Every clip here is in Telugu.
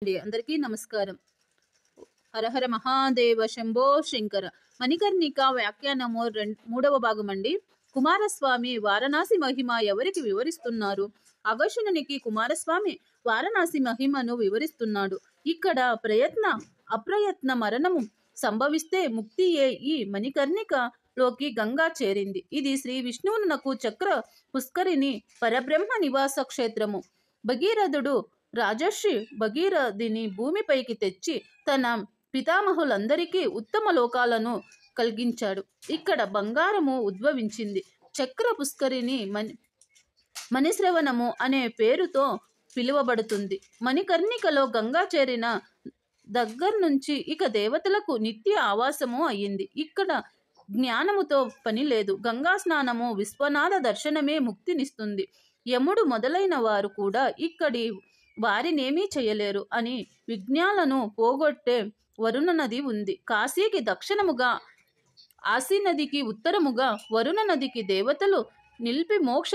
అండి. అందరికీ నమస్కారం. హరహర మహాదేవ శంభో శంకర. మణికర్ణిక వ్యాఖ్యానము మూడవ భాగం అండి. కుమారస్వామి వారణాసి మహిమ ఎవరికి వివరిస్తున్నారు? అగర్షణునికి కుమారస్వామి వారణాసి మహిమను వివరిస్తున్నాడు. ఇక్కడ అప్రయత్న మరణము సంభవిస్తే ముక్తియే ఈ మణికర్ణికలోకి గంగా చేరింది. ఇది శ్రీ విష్ణువునకు చక్ర పుష్కరిణి పరబ్రహ్మ నివాస క్షేత్రము. భగీరథుడు రాజర్షి భగీరథిని భూమిపైకి తెచ్చి తన పితామహులందరికీ ఉత్తమ లోకాలను కలిగించాడు. ఇక్కడ బంగారము ఉద్భవించింది. చక్ర పుష్కరిణి మణిశ్రవణము అనే పేరుతో పిలువబడుతుంది. మణికర్ణికలో గంగా చేరిన దగ్గర నుంచి ఇక దేవతలకు నిత్య ఆవాసము అయ్యింది. ఇక్కడ జ్ఞానముతో పని లేదు. గంగా స్నానము విశ్వనాథ దర్శనమే ముక్తినిస్తుంది. యముడు మొదలైన వారు కూడా ఇక్కడి వారినేమీ చేయలేరు అని విజ్ఞాలను పోగొట్టే వరుణ నది ఉంది. కాశీకి దక్షిణముగా ఆసి నదికి ఉత్తరముగా వరుణ నదికి దేవతలు నిలిపి మోక్ష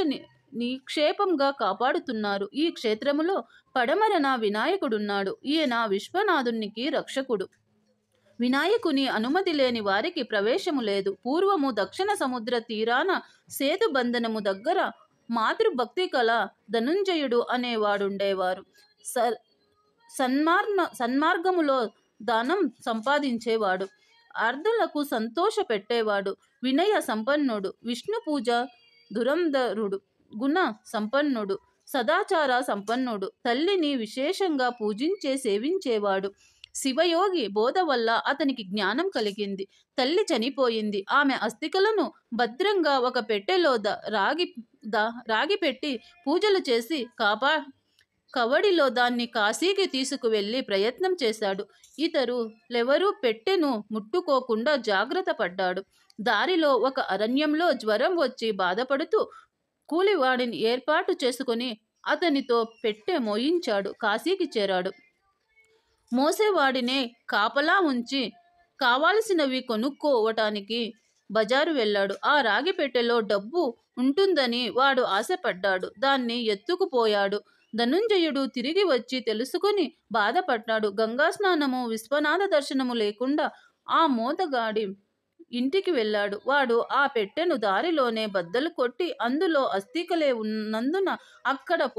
నిక్షేపంగా కాపాడుతున్నారు. ఈ క్షేత్రములో పడమరన వినాయకుడున్నాడు. ఈయన విశ్వనాథునికి రక్షకుడు. వినాయకుని అనుమతి లేని వారికి ప్రవేశము లేదు. పూర్వము దక్షిణ సముద్ర తీరాన సేతు బంధనము దగ్గర మాతృభక్తి కల ధనుంజయుడు అనేవాడుండేవారు. సన్మార్గములో దానం సంపాదించేవాడు. అర్ధులకు సంతోష పెట్టేవాడు. వినయ సంపన్నుడు. విష్ణు పూజ దురంధరుడు. గుణ సంపన్నుడు. సదాచార సంపన్నుడు. తల్లిని విశేషంగా పూజించే సేవించేవాడు. శివయోగి బోధ వల్ల అతనికి జ్ఞానం కలిగింది. తల్లి చనిపోయింది. ఆమె అస్థికలను భద్రంగా ఒక పెట్టెలో రాగి పెట్టి పూజలు చేసి కవడిలో దాన్ని కాశీకి తీసుకువెళ్లి ప్రయత్నం చేశాడు. ఇతరులెవరూ పెట్టెను ముట్టుకోకుండా జాగ్రత్త పడ్డాడు. దారిలో ఒక అరణ్యంలో జ్వరం వచ్చి బాధపడుతూ కూలివాడిని ఏర్పాటు చేసుకుని అతనితో పెట్టె మోయించాడు. కాశీకి చేరాడు. మోసేవాడినే కాపలా ఉంచి కావాల్సినవి కొనుక్కోవటానికి బజారు వెళ్ళాడు. ఆ రాగి పెట్టెలో డబ్బు ఉంటుందని వాడు ఆశపడ్డాడు. దాన్ని ఎత్తుకుపోయాడు. ధనుంజయుడు తిరిగి వచ్చి తెలుసుకుని బాధపడ్డాడు. గంగా స్నానము విశ్వనాథ దర్శనము లేకుండా ఆ మోతగాడి ఇంటికి వెళ్ళాడు. వాడు ఆ పెట్టెను దారిలోనే బద్దలు కొట్టి అందులో అస్థికలే ఉన్నందున అక్కడ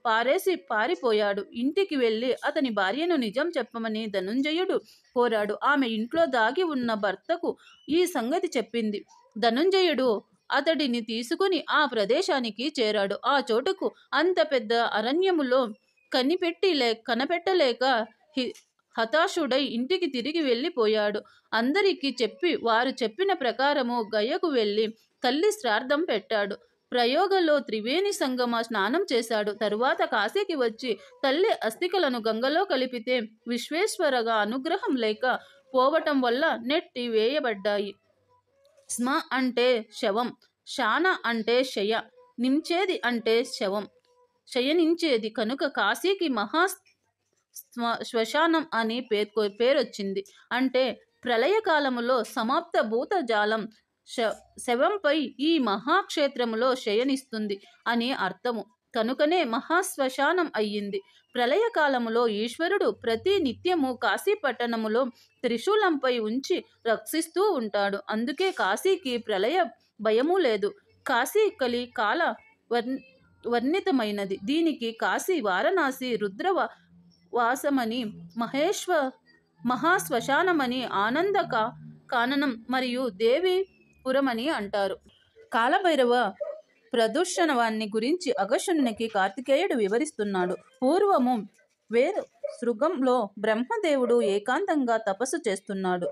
పారేసి పారిపోయాడు. ఇంటికి వెళ్ళి అతని భార్యను నిజం చెప్పమని ధనుంజయుడు కోరాడు. ఆమె ఇంట్లో దాగి ఉన్న భర్తకు ఈ సంగతి చెప్పింది. ధనుంజయుడు అతడిని తీసుకుని ఆ ప్రదేశానికి చేరాడు. ఆ చోటుకు అంత పెద్ద అరణ్యములో కనిపెట్టలేక హతాశుడై ఇంటికి తిరిగి వెళ్ళిపోయాడు. అందరికీ చెప్పి వారు చెప్పిన ప్రకారము గయకు వెళ్ళి తల్లి శ్రాద్ధం పెట్టాడు. ప్రయోగలో త్రివేణి సంగమ స్నానం చేశాడు. తరువాత కాశీకి వచ్చి తల్లి అస్థికలను గంగలో కలిపితే విశ్వేశ్వరగా అనుగ్రహం లేక పోవటం వల్ల నెట్టి వేయబడ్డాయి. స్మ అంటే శవం, శాన అంటే శయ, నించేది అంటే శవం, శయనించేది. కనుక కాశీకి శ్మశానం అని పేరొచ్చింది. అంటే ప్రళయకాలములో సమాప్త భూతజాలం శవంపై ఈ మహాక్షేత్రములో శయనిస్తుంది అని అర్థము. కనుకనే మహాశ్మశానం అయ్యింది. ప్రళయకాలములో ఈశ్వరుడు ప్రతి నిత్యము కాశీపట్టణములో త్రిశూలంపై ఉంచి రక్షిస్తూ ఉంటాడు. అందుకే కాశీకి ప్రళయ భయము లేదు. కాశీ కలి కాల వర్ణితమైనది. దీనికి కాశీ, వారణాసి, రుద్రవాసమని, మహాశ్మశానమని, ఆనంద కాననం మరియు దేవీపురమని అంటారు. కాలభైరవ ప్రదర్శనవాన్ని గురించి అగర్షణునికి కార్తికేయుడు వివరిస్తున్నాడు. పూర్వము వేరు శృగంలో బ్రహ్మదేవుడు ఏకాంతంగా తపస్సు చేస్తున్నాడు.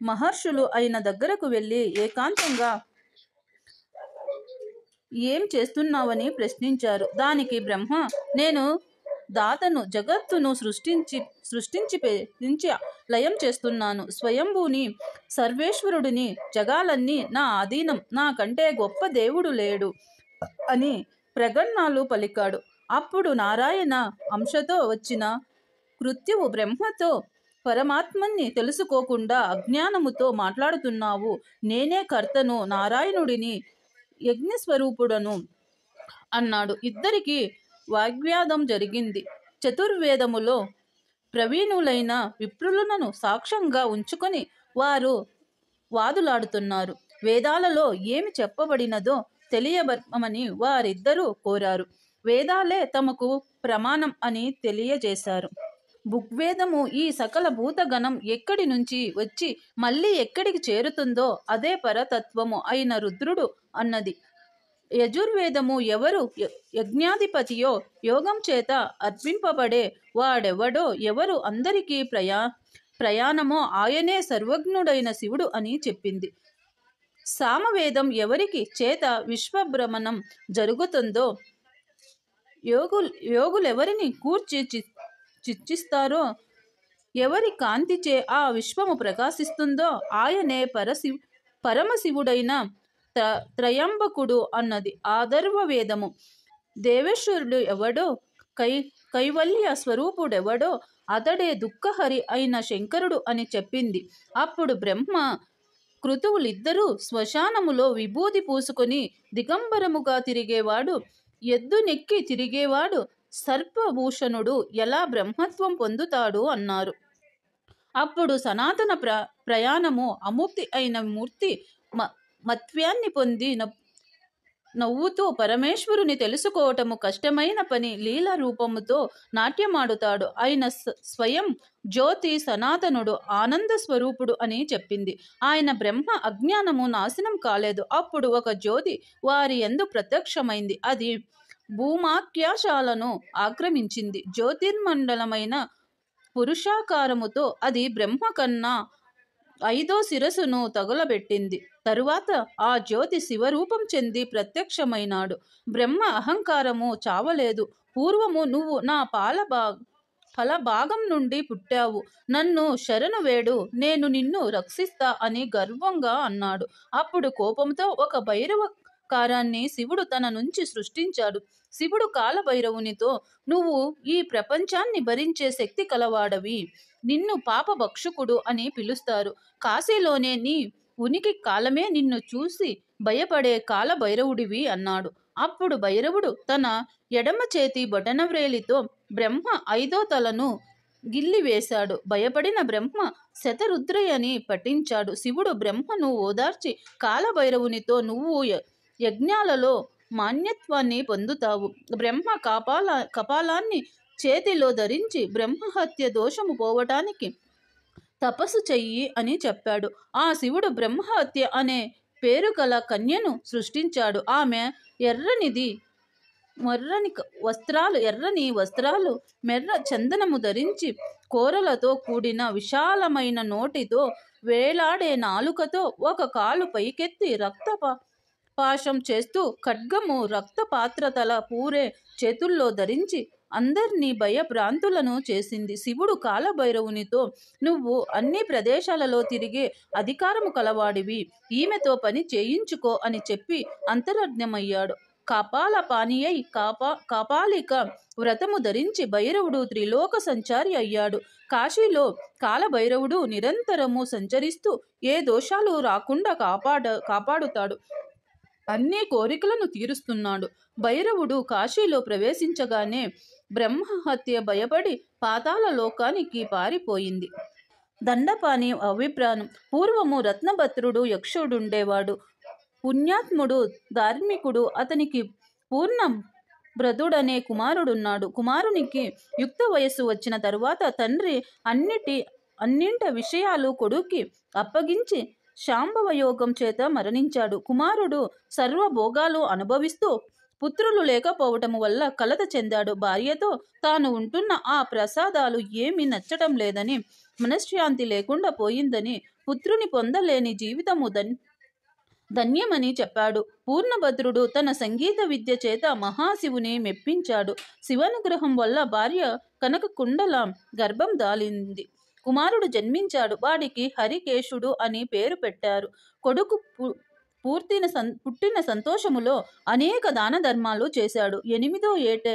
మహర్షులు ఆయన దగ్గరకు వెళ్ళి ఏకాంతంగా ఏం చేస్తున్నావని ప్రశ్నించారు. దానికి బ్రహ్మ, నేను దాతను, జగత్తును సృష్టించి లయం చేస్తున్నాను. స్వయంభూని సర్వేశ్వరుడిని, జగాలన్నీ నా అధీనం, నాకంటే గొప్ప దేవుడు లేడు అని ప్రగణాలు పలికాడు. అప్పుడు నారాయణ అంశతో వచ్చిన కృత్యువు బ్రహ్మతో, పరమాత్మని తెలుసుకోకుండా అజ్ఞానముతో మాట్లాడుతున్నావు. నేనే కర్తను, నారాయణుడిని, యజ్ఞస్వరూపుడను అన్నాడు. ఇద్దరికి వాగ్వాదం జరిగింది. చతుర్వేదములో ప్రవీణులైన విప్రులను సాక్ష్యంగా ఉంచుకొని వారు వాదులాడుతున్నారు. వేదాలలో ఏమి చెప్పబడినదో తెలియబమని వారిద్దరూ కోరారు. వేదాలే తమకు ప్రమాణం అని తెలియజేశారు. ఋగ్వేదము ఈ సకల భూతగణం ఎక్కడి నుంచి వచ్చి మళ్ళీ ఎక్కడికి చేరుతుందో అదే పరతత్వము అయిన రుద్రుడు అన్నది. యజుర్వేదము ఎవరు యజ్ఞాధిపతియో యోగం చేత అర్పింపబడే వాడెవడో ఎవరు అందరికీ ప్రయాణమో ఆయనే సర్వజ్ఞుడైన శివుడు అని చెప్పింది. సామవేదం ఎవరికి చేత విశ్వభ్రమణం జరుగుతుందో యోగులెవరిని కూర్చి చిచ్చిస్తారో ఎవరి కాంతిచే ఆ విశ్వము ప్రకాశిస్తుందో ఆయనే పరమశివుడైన త్రయంబకుడు అన్నది ఆధర్వ వేదము. దేవేశ్వరుడు ఎవడో కైవల్య స్వరూపుడెవడో అతడే దుఃఖహరి అయిన శంకరుడు అని చెప్పింది. అప్పుడు బ్రహ్మ కృతువులిద్దరూ శ్మశానములో విభూతి పూసుకొని దిగంబరముగా తిరిగేవాడు, ఎద్దు నెక్కి తిరిగేవాడు సర్పభూషణుడు ఎలా బ్రహ్మత్వం పొందుతాడు అన్నారు. అప్పుడు సనాతన ప్రయాణము అముక్తి అయిన మూర్తి మత్వ్యాన్ని పొంది నవ్వుతూ పరమేశ్వరుని తెలుసుకోవటము కష్టమైన పని లీల రూపముతో నాట్యమాడుతాడు ఆయన స్వయం జ్యోతి సనాతనుడు ఆనంద స్వరూపుడు అని చెప్పింది. ఆయన బ్రహ్మ అజ్ఞానము నాశనం కాలేదు. అప్పుడు ఒక జ్యోతి వారి యందు ప్రత్యక్షమైంది. అది భూమాఖ్యాశాలను ఆక్రమించింది. జ్యోతిర్మండలమైన పురుషాకారముతో అది బ్రహ్మ కన్నా 5వ శిరస్సును తగులబెట్టింది. తరువాత ఆ జ్యోతి శివరూపం చెంది ప్రత్యక్షమైనాడు. బ్రహ్మ అహంకారము చావలేదు. పూర్వము నువ్వు నా ఫలభాగం నుండి పుట్టావు, నన్ను శరణు వేడు, నేను నిన్ను రక్షిస్తా అని గర్వంగా అన్నాడు. అప్పుడు కోపంతో ఒక భైరవకారాన్ని శివుడు తన నుంచి సృష్టించాడు. శివుడు కాలభైరవునితో, నువ్వు ఈ ప్రపంచాన్ని భరించే శక్తి కలవాడవి, నిన్ను పాపభక్షకుడు అని పిలుస్తారు. కాశీలోనే నీ ఉనికి కాలమే నిన్ను చూసి భయపడే కాలభైరవుడివి అన్నాడు. అప్పుడు భైరవుడు తన ఎడమ చేతి బొటనవ్రేలితో బ్రహ్మ 5వ తలను గిల్లివేశాడు. భయపడిన బ్రహ్మ శతరుద్రయని పఠించాడు. శివుడు బ్రహ్మను ఓదార్చి, కాలభైరవునితో నువ్వు యజ్ఞాలలో మాన్యత్వాన్ని పొందుతావు. బ్రహ్మ కపాలాన్ని చేతిలో ధరించి బ్రహ్మహత్య దోషము పోవటానికి తపస్సు చెయ్యి అని చెప్పాడు. ఆ శివుడు బ్రహ్మహత్య అనే పేరు గల కన్యను సృష్టించాడు. ఆమె ఎర్రని వస్త్రాలు మెర్ర చందనము ధరించి కోరలతో కూడిన విశాలమైన నోటితో వేలాడే నాలుకతో ఒక కాలు పైకెత్తి పాశం చేస్తూ ఖడ్గము రక్తపాత్రతల పూరే చేతుల్లో ధరించి అందరినీ భయభ్రాంతులను చేసింది. శివుడు కాలభైరవునితో, నువ్వు అన్ని ప్రదేశాలలో తిరిగే అధికారము కలవాడివి, ఈమెతో పని చేయించుకో అని చెప్పి అంతర్ధానమయ్యాడు. కపాలపాణియై కాపాలిక వ్రతము ధరించి భైరవుడు త్రిలోక సంచారి అయ్యాడు. కాశీలో కాలభైరవుడు నిరంతరము సంచరిస్తూ ఏ దోషాలు రాకుండా కాపాడుతాడు. అన్ని కోరికలను తీరుస్తున్నాడు. భైరవుడు కాశీలో ప్రవేశించగానే బ్రహ్మహత్య భయపడి పాతాళ లోకానికి పారిపోయింది. దండపాణి అభిప్రాయం. పూర్వము రత్నభద్రుడు యక్షుడుండేవాడు. పుణ్యాత్ముడు, ధార్మికుడు. అతనికి పూర్ణ భ్రదుడనే కుమారుడున్నాడు. కుమారునికి యుక్త వయస్సు వచ్చిన తరువాత తండ్రి అన్నింట విషయాలు కొడుక్కి అప్పగించి శాంభవయోగం చేత మరణించాడు. కుమారుడు సర్వభోగాలు అనుభవిస్తూ పుత్రులు లేకపోవటము వల్ల కలత చెందాడు. భార్యతో తాను ఉంటున్న ఆ ప్రసాదాలు ఏమీ నచ్చటం లేదని, మనశ్శాంతి లేకుండా పోయిందని, పుత్రుని పొందలేని జీవితము ధన్యమని చెప్పాడు. పూర్ణభద్రుడు తన సంగీత విద్య చేత మహాశివుని మెప్పించాడు. శివానుగ్రహం వల్ల భార్య కనకకుండల గర్భం దాలింది. కుమారుడు జన్మించాడు. వాడికి హరికేశుడు అని పేరు పెట్టారు. కొడుకు పుట్టిన సంతోషములో అనేక దాన ధర్మాలు చేశాడు. 8వ ఏట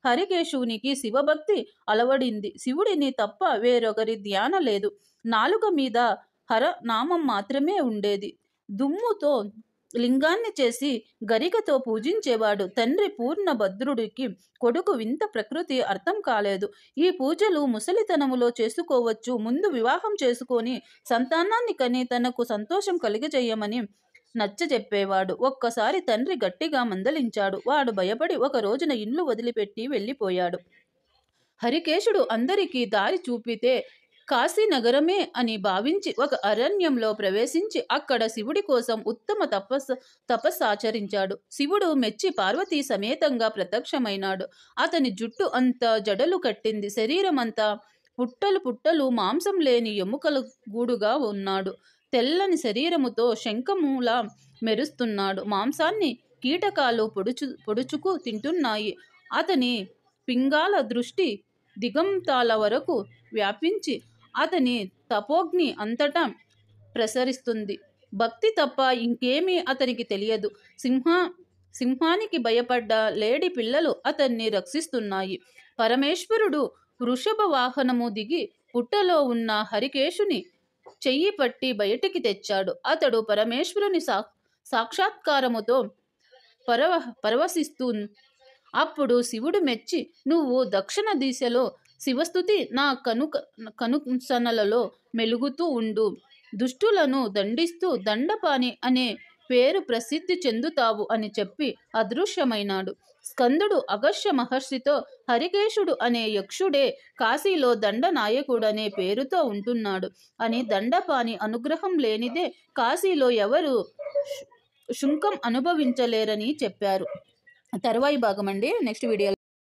హరికేశవునికి శివభక్తి అలవడింది. శివుడిని తప్ప వేరొకరి ధ్యాన లేదు. నాలుక మీద హర నామం మాత్రమే ఉండేది. దుమ్ముతో లింగాన్ని చేసి గరికతో పూజించేవాడు. తండ్రి పూర్ణభద్రుడికి కొడుకు వింత ప్రకృతి అర్థం కాలేదు. ఈ పూజలు ముసలితనములో చేసుకోవచ్చు, ముందు వివాహం చేసుకొని సంతానాన్ని కని తనకు సంతోషం కలిగజేయమని నచ్చజెప్పేవాడు. ఒక్కసారి తండ్రి గట్టిగా మందలించాడు. వాడు భయపడి ఒక రోజున ఇల్లు వదిలిపెట్టి వెళ్ళిపోయాడు. హరికేశుడు అందరికీ దారి చూపితే కాశీ నగరమే అని భావించి ఒక అరణ్యంలో ప్రవేశించి అక్కడ శివుడి కోసం ఉత్తమ తపస్సాచరించాడు. శివుడు మెచ్చి పార్వతీ సమేతంగా ప్రత్యక్షమైనాడు. అతని జుట్టు అంతా జడలు కట్టింది. శరీరం అంతా పుట్టలు పుట్టలు మాంసం లేని ఎముకల గూడుగా ఉన్నాడు. తెల్లని శరీరముతో శంఖములా మెరుస్తున్నాడు. మాంసాన్ని కీటకాలు పొడుచుకు తింటున్నాయి. అతని పింగాల దృష్టి దిగంతాల వరకు వ్యాపించి అతని తపోగ్ని అంతటా ప్రసరిస్తుంది. భక్తి తప్ప ఇంకేమీ అతనికి తెలియదు. సింహానికి భయపడ్డ లేడి పిల్లలు అతన్ని రక్షిస్తున్నాయి. పరమేశ్వరుడు వృషభ వాహనము దిగి పుట్టలో ఉన్న హరికేశుని చెయ్యి పట్టి బయటికి తెచ్చాడు. అతడు పరమేశ్వరుని సాక్షాత్కారముతో పరవశిస్తూ అప్పుడు శివుడు మెచ్చి, నువ్వు దక్షిణ దిశలో శివస్థుతి నా కనుసనలలో మెలుగుతూ ఉండు. దుష్టులను దండిస్తూ దండపాణి అనే పేరు ప్రసిద్ధి చెందుతావు అని చెప్పి అదృశ్యమైనాడు. స్కందుడు అగస్త్య మహర్షితో హరికేశుడు అనే యక్షుడే కాశీలో దండనాయకుడనే పేరుతో ఉంటున్నాడు అని, దండపాణి అనుగ్రహం లేనిదే కాశీలో ఎవరు శుంకం అనుభవించలేరని చెప్పారు. తర్వాయి భాగం అండి నెక్స్ట్ వీడియో.